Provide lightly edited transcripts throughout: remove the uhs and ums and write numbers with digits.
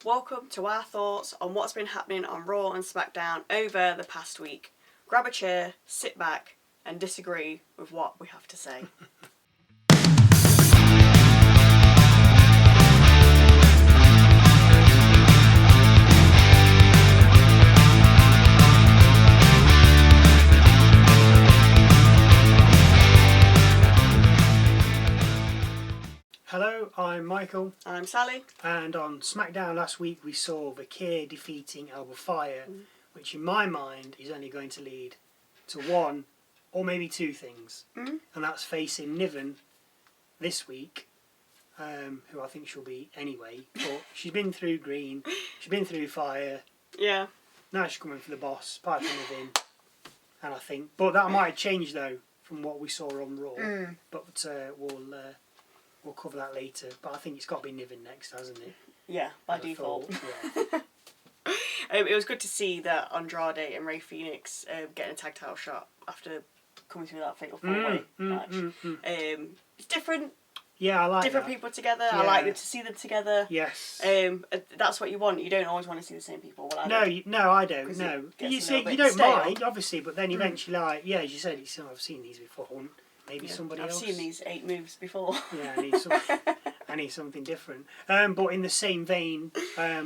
Welcome to our thoughts on what's been happening on Raw and SmackDown over the past week. Grab a chair, sit back, and disagree with what we have to say. Hello, I'm Michael. I'm Sally. And on SmackDown last week we saw Vaquer defeating Fire, which in my mind is only going to lead to one or maybe two things. And that's facing Niven this week, who I think she'll beat anyway. But she's been through Green, she's been through Fire. Yeah. Now she's coming for the boss, Piper Niven. And I think, but that might change though from what we saw on Raw. But we'll cover that later, but I think it's got to be Niven next, hasn't it? Yeah, by default. Yeah. It was good to see that Andrade and Fenix getting a tag title shot after coming through that fatal four-way match. It's different. Yeah, I like different that. people together. Yeah. I like to see them together. Yes. That's what you want. You don't always want to see the same people. Well, no, I don't. No, you don't stale. mind, obviously, but then eventually, like, yeah, as you said, I've seen these before. Maybe somebody else. I've seen these 8 moves before. Yeah, I need something different. But in the same vein,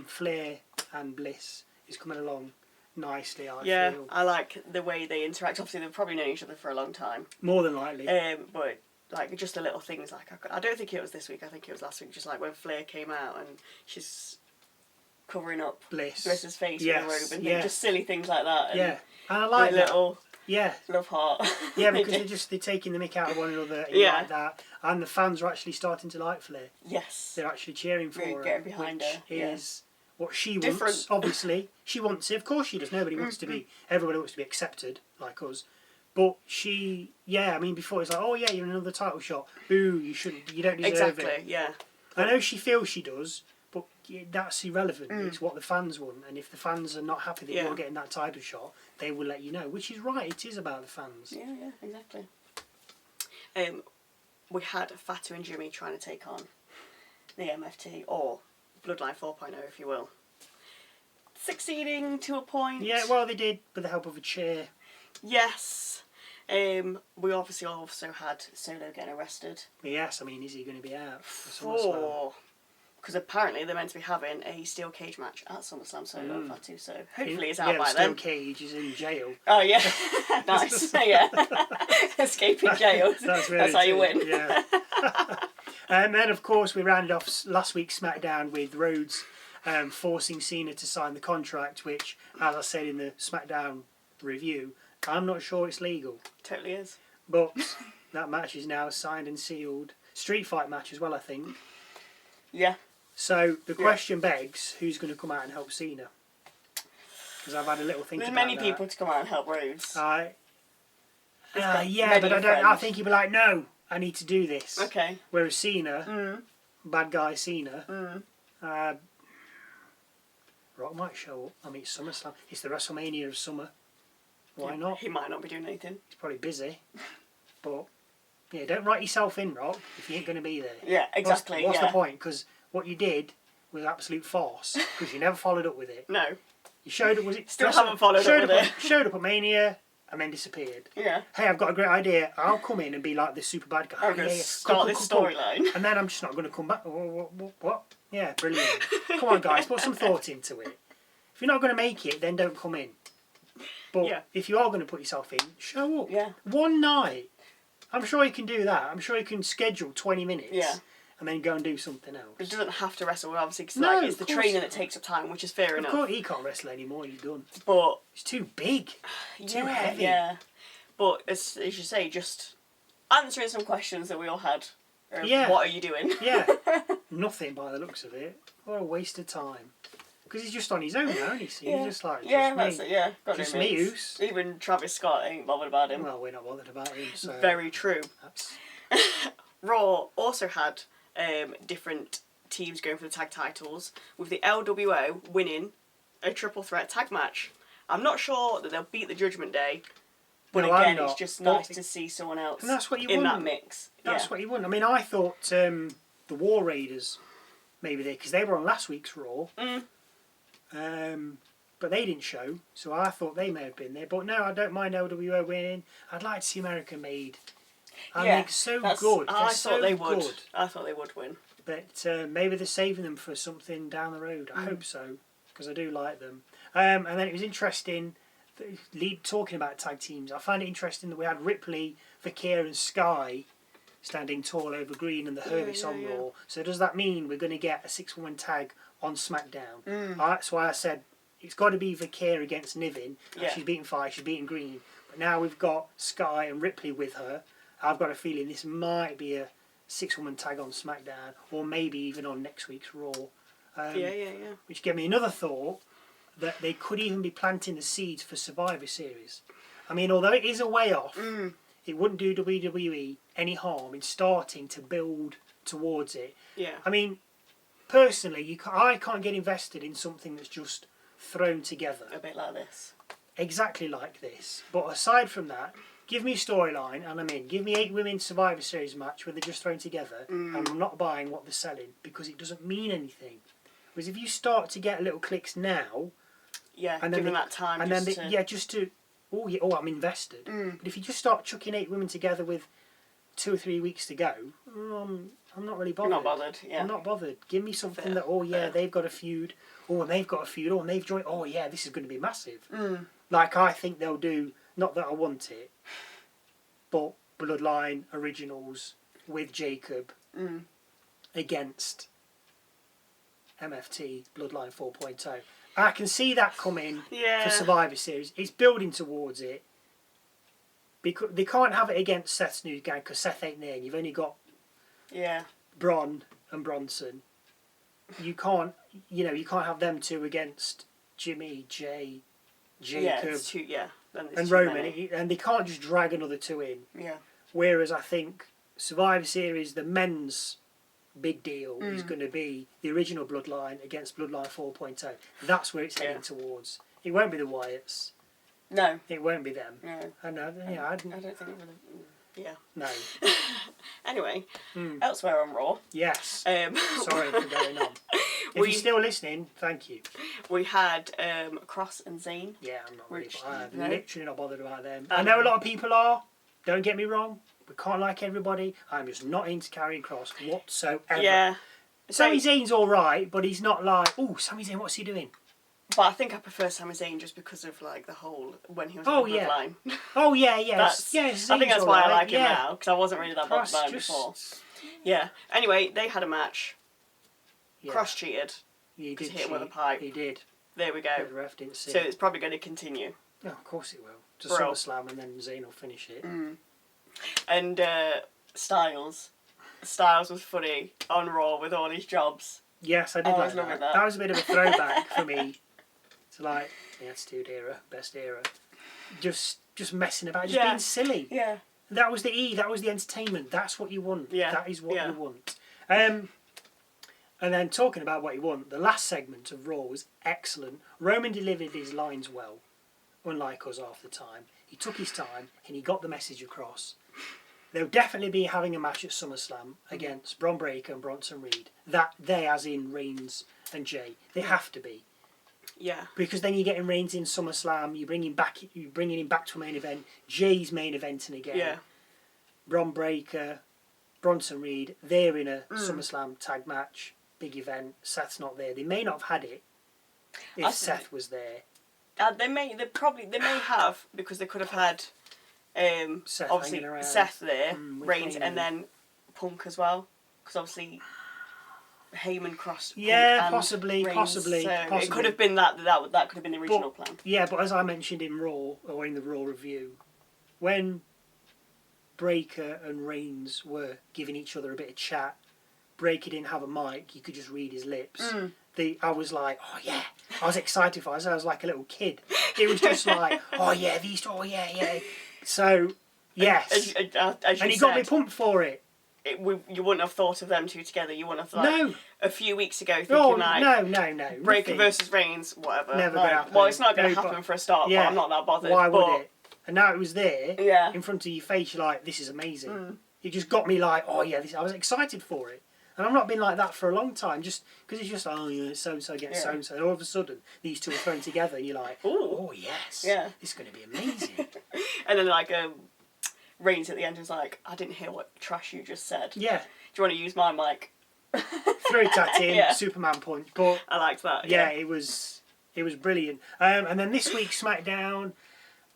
Flair and Bliss is coming along nicely, I feel. I like the way they interact. Obviously, they've probably known each other for a long time. More than likely. But like just the little things, like I don't think it was this week. I think it was last week. Just like when Flair came out and she's covering up Bliss's face with a robe and just silly things like that. And and I like that. Little love heart. Yeah, because they're taking the mick out of one another like that, and the fans are actually starting to like Flair. Yes, they're actually cheering for her, getting behind which her. Is what she wants. Obviously, she wants it. Of course, she does. Nobody wants to be. Everybody wants to be accepted like us. But she, I mean, before it's like, oh yeah, you're in another title shot. Boo, you shouldn't. You don't deserve it. Exactly. Yeah. I know she feels she does, but that's irrelevant. It's what the fans want, and if the fans are not happy that you're getting that title shot, they will let you know, which is right. It is about the fans. Yeah, exactly. We had Fatu and Jimmy trying to take on the MFT, or Bloodline 4.0, if you will. Succeeding to a point. Yeah, well, they did with the help of a chair. Yes. We obviously also had Solo getting arrested. Yes, I mean, is he going to be out for SummerSlam? Because apparently they're meant to be having a steel cage match at SummerSlam, Solo and Fatu, so hopefully it's out by then. Steel cage is in jail. Oh, yeah. Nice. Yeah. Escaping jail. That's how you win. Yeah. And then, of course, we rounded off last week's SmackDown with Rhodes forcing Cena to sign the contract, which, as I said in the SmackDown review, I'm not sure it's legal. Totally is. But that match is now signed and sealed. Street fight match as well, I think. Yeah. So the question begs, who's going to come out and help Cena? Because I've had a little think about that. There's many people to come out and help Rhodes. But I think he'd be like, no, I need to do this. Okay. Whereas Cena, bad guy Cena, Rock might show up. I mean, it's SummerSlam. It's the WrestleMania of summer. Why not? He might not be doing anything. He's probably busy. But, don't write yourself in, Rock, if you ain't going to be there. Yeah, exactly. What's the point? Because what you did was absolute farce. Because you never followed up with it. No. You showed up, was it? Still haven't followed up with it. Showed up at Mania and then disappeared. Yeah. Hey, I've got a great idea. I'll come in and be like the super bad guy. I'm going to start this storyline. And then I'm just not going to come back. What? Yeah, brilliant. Come on, guys, put some thought into it. If you're not going to make it, then don't come in. But if you are going to put yourself in, show up. Yeah. One night. I'm sure you can do that. I'm sure you can schedule 20 minutes. Yeah. And then go and do something else. It doesn't have to wrestle, obviously, because it's the training that takes up time, which is fair enough. Of course, he can't wrestle anymore. He's done. But it's too big. Too heavy. Yeah. But as you say, just answering some questions that we all had. What are you doing? Yeah. Nothing by the looks of it. What a waste of time. Because he's just on his own now, isn't he? So he's just like, that's it, yeah. Got just no me, mates. Even Travis Scott ain't bothered about him. Well, we're not bothered about him, so... Very true. Raw also had different teams going for the tag titles, with the LWO winning a triple threat tag match. I'm not sure that they'll beat the Judgment Day, but again, it's just nice to see someone else that mix. That's what you want. I mean, I thought the War Raiders maybe because they were on last week's Raw. But they didn't show, so I thought they may have been there. But no, I don't mind LWO winning. I'd like to see America made. They're so good. I thought they would. Good. I thought they would win. But maybe they're saving them for something down the road. I hope so, because I do like them. And then it was interesting, talking about tag teams, I find it interesting that we had Ripley, Vaquer and Sky standing tall over Green and the hervice on Raw. So does that mean we're going to get a 6-woman tag on SmackDown? That's why I said it's got to be Vaquer against Niven. She's beating Fire, she's beating Green. But now we've got Sky and Ripley with her. I've got a feeling this might be a 6-woman tag on SmackDown, or maybe even on next week's Raw. Which gave me another thought, that they could even be planting the seeds for Survivor Series. I mean, although it is a way off, it wouldn't do WWE any harm in starting to build towards it. Yeah. I mean, personally, I can't get invested in something that's just thrown together. A bit like this. Exactly like this. But aside from that, give me a storyline and I'm in. Give me 8 women Survivor Series match where they're just thrown together and I'm not buying what they're selling because it doesn't mean anything. Whereas if you start to get little clicks now... Yeah, and given that time and I'm invested. But if you just start chucking 8 women together with 2 or 3 weeks to go, I'm not really bothered. You're not bothered, yeah. I'm not bothered. Give me something they've got a feud, and they've got a feud, and they've joined, this is going to be massive. Like I think they'll do, not that I want it, but Bloodline Originals with Jacob against MFT Bloodline 4.0. I can see that coming for Survivor Series. It's building towards it. Because they can't have it against Seth's new gang because Seth ain't there. And you've only got Bron and Bronson. You can't have them two against Jimmy, Jay, Jacob, and Roman. And they can't just drag another 2 in. Yeah. Whereas I think Survivor Series, the men's big deal is going to be the original Bloodline against Bloodline 4.0. That's where it's heading towards. It won't be the Wyatts. No. It won't be them. No. I know. I don't think it would. Yeah. No. Anyway, elsewhere on Raw. Yes. Sorry for going on. If you're still listening, thank you. We had Cross and Zayn. Yeah, I'm not really. I'm literally not bothered about them. I know a lot of people are. Don't get me wrong. We can't like everybody. I'm just not into carrying Cross whatsoever. Yeah. Sami Zayn's alright, but he's not like, Sami Zayn, what's he doing? But I think I prefer Sami Zayn just because of like the whole when he was on the Bloodline. Oh yeah, yes. I think that's why I like him now, because I wasn't really that bothered by him before. Yeah. Anyway, they had a match. Yeah. Cross cheated. He did hit him with a pipe. He did. There we go. The ref didn't see. So it's probably going to continue. No, of course it will. To SummerSlam and then Zayn will finish it. And Styles was funny on Raw with all his jobs. Yes, I did like that. That was a bit of a throwback for me. It's like the Attitude Era, best era. Just messing about, just being silly. Yeah. That was the entertainment. That's what you want. Yeah. That is what you want. And then talking about what you want, the last segment of Raw was excellent. Roman delivered his lines well, unlike us half the time. He took his time and he got the message across. They'll definitely be having a match at SummerSlam against Bron Breakker and Bronson Reed. That they, as in Reigns and Jay, they have to be. Yeah. Because then you're getting Reigns in SummerSlam. You're bringing him back to a main event. Jay's main eventing again. Yeah. Bron Breakker, Bronson Reed. They're in a SummerSlam tag match, big event. Seth's not there. They may not have had it if Seth was there. They may have, because they could have had Seth obviously Seth there, Reigns, and then Punk as well, because obviously Heyman crossed. Yeah, Punk possibly. It could have been that could have been the original plan. Yeah, but as I mentioned in Raw, or in the Raw review, when Breakker and Reigns were giving each other a bit of chat, Breakker didn't have a mic; you could just read his lips. I was like, oh yeah, I was excited for it. I was like a little kid. It was just like, oh yeah, yeah. So, yes. And he got me pumped for it. You wouldn't have thought of them two together. You wouldn't have thought a few weeks ago thinking no. Breakker versus Reigns, whatever. Never going to happen. Well, it's not going to happen for a start, but I'm not that bothered. Why would it? And now it was there, in front of your face, you're like, this is amazing. It just got me like, oh yeah, I was excited for it. And I've not been like that for a long time, just because it's just, oh, yeah, so-and-so against so-and-so. And all of a sudden, these two are thrown together and you're like, oh, yes. Yeah. This is going to be amazing. And then, like, Reigns at the end was like, I didn't hear what trash you just said. Yeah. Do you want to use my mic? Threw it at him, Yeah. Superman punch. But I liked that. yeah, it was brilliant. And then this week's SmackDown,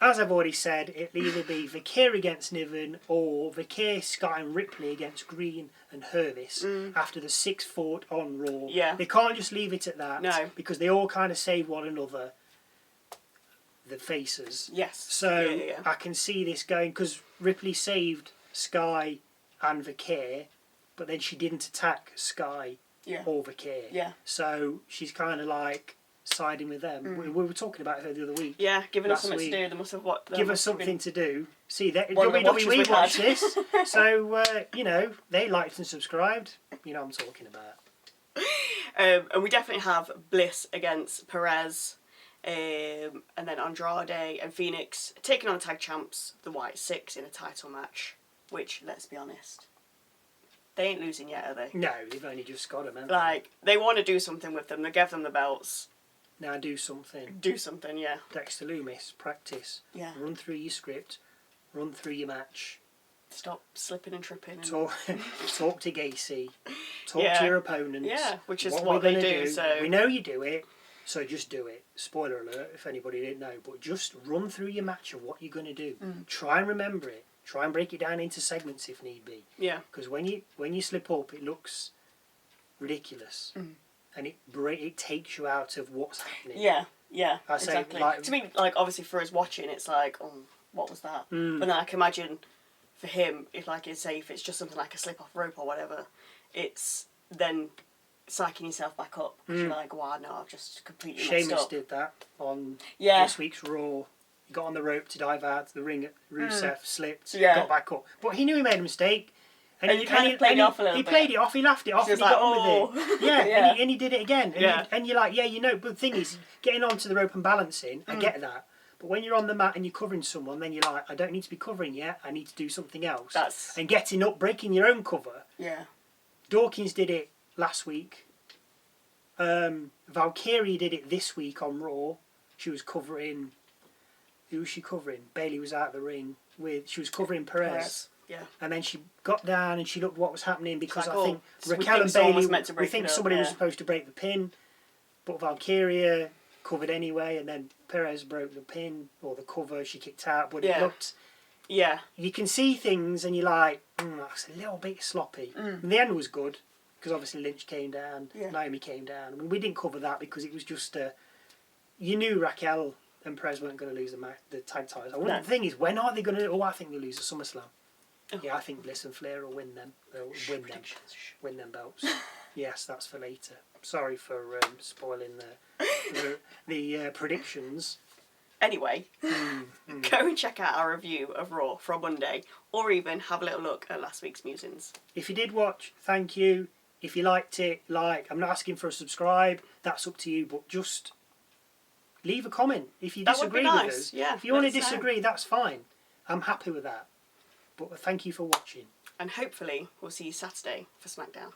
as I've already said, it'll either be Vaquer against Niven or Vaquer, Sky and Ripley against Green and Hervice after the 6 fought on Raw. Yeah. They can't just leave it at that. No. Because they all kind of save one another, the faces. Yes. So I can see this going, because Ripley saved Sky and Vaquer, but then she didn't attack Sky or Vaquer. Yeah. So she's kind of like siding with them. We were talking about her the other week. Yeah, giving us something week. to do. They must have what. Give us something to do. See, WWE watched this, so you know, they liked and subscribed. You know what I'm talking about. And we definitely have Bliss against Perez, and then Andrade and Fenix taking on the tag champs, the White Six, in a title match. Which, let's be honest, they ain't losing yet, are they? No, they've only just got them. Like, they want to do something with them. They give them the belts. Now do something. Do something, yeah. Dexter Loomis, practice. Yeah. Run through your script. Run through your match. Stop slipping and tripping. And... Talk to Gacy. Talk to your opponents. Yeah, which is what they do. So we know you do it, so just do it. Spoiler alert, if anybody didn't know. But just run through your match of what you're going to do. Try and remember it. Try and break it down into segments if need be. Yeah. Because when you slip up, it looks ridiculous. And it takes you out of what's happening. Yeah, I exactly. say, like, to me, like, obviously for us watching, it's like, oh, what was that? But then I can imagine for him, if it's just something like a slip off rope or whatever, it's then psyching yourself back up. Because you're like, wow, no, I've just completely messed Sheamus up. did that on Yeah. this week's Raw. He got on the rope to dive out to the ring. Rusev slipped, Yeah. got back up. But he knew he made a mistake. And he kind of played it off a little He bit. played it off, he laughed it off, She and was he like, got on with it. Yeah, Yeah. and he did it again. And, and you're like, yeah, you know, but the thing is, getting onto the rope and balancing, I get that. But when you're on the mat and you're covering someone, then you're like, I don't need to be covering yet, I need to do something else. And getting up, breaking your own cover. Yeah. Dawkins did it last week. Valkyrie did it this week on Raw. She was covering... Who was she covering? Bailey was out of the ring with... She was covering Perez. Yeah. And then she got down and she looked what was happening because like, I think we Raquel think and Bailey... we think somebody was supposed to break the pin. But Valkyria covered anyway, and then Perez broke the pin or the cover. She kicked out, but it looked... Yeah. You can see things and you're like, that's a little bit sloppy. And the end was good because obviously Lynch came down, Naomi came down. I mean, we didn't cover that because it was just... you knew Raquel and Perez weren't going to lose the tag titles. The thing is, when are they going to... Oh, I think they'll lose at SummerSlam. Oh. Yeah, I think Bliss and Flair will win them. They'll win them belts. Yes, that's for later. Sorry for spoiling the predictions. Anyway, go and check out our review of Raw from Monday, or even have a little look at last week's Musings. If you did watch, thank you. If you liked it, I'm not asking for a subscribe. That's up to you, but just leave a comment if you disagree with us. Yeah, if you want to disagree, that's fine. I'm happy with that. But thank you for watching. And hopefully we'll see you Saturday for SmackDown.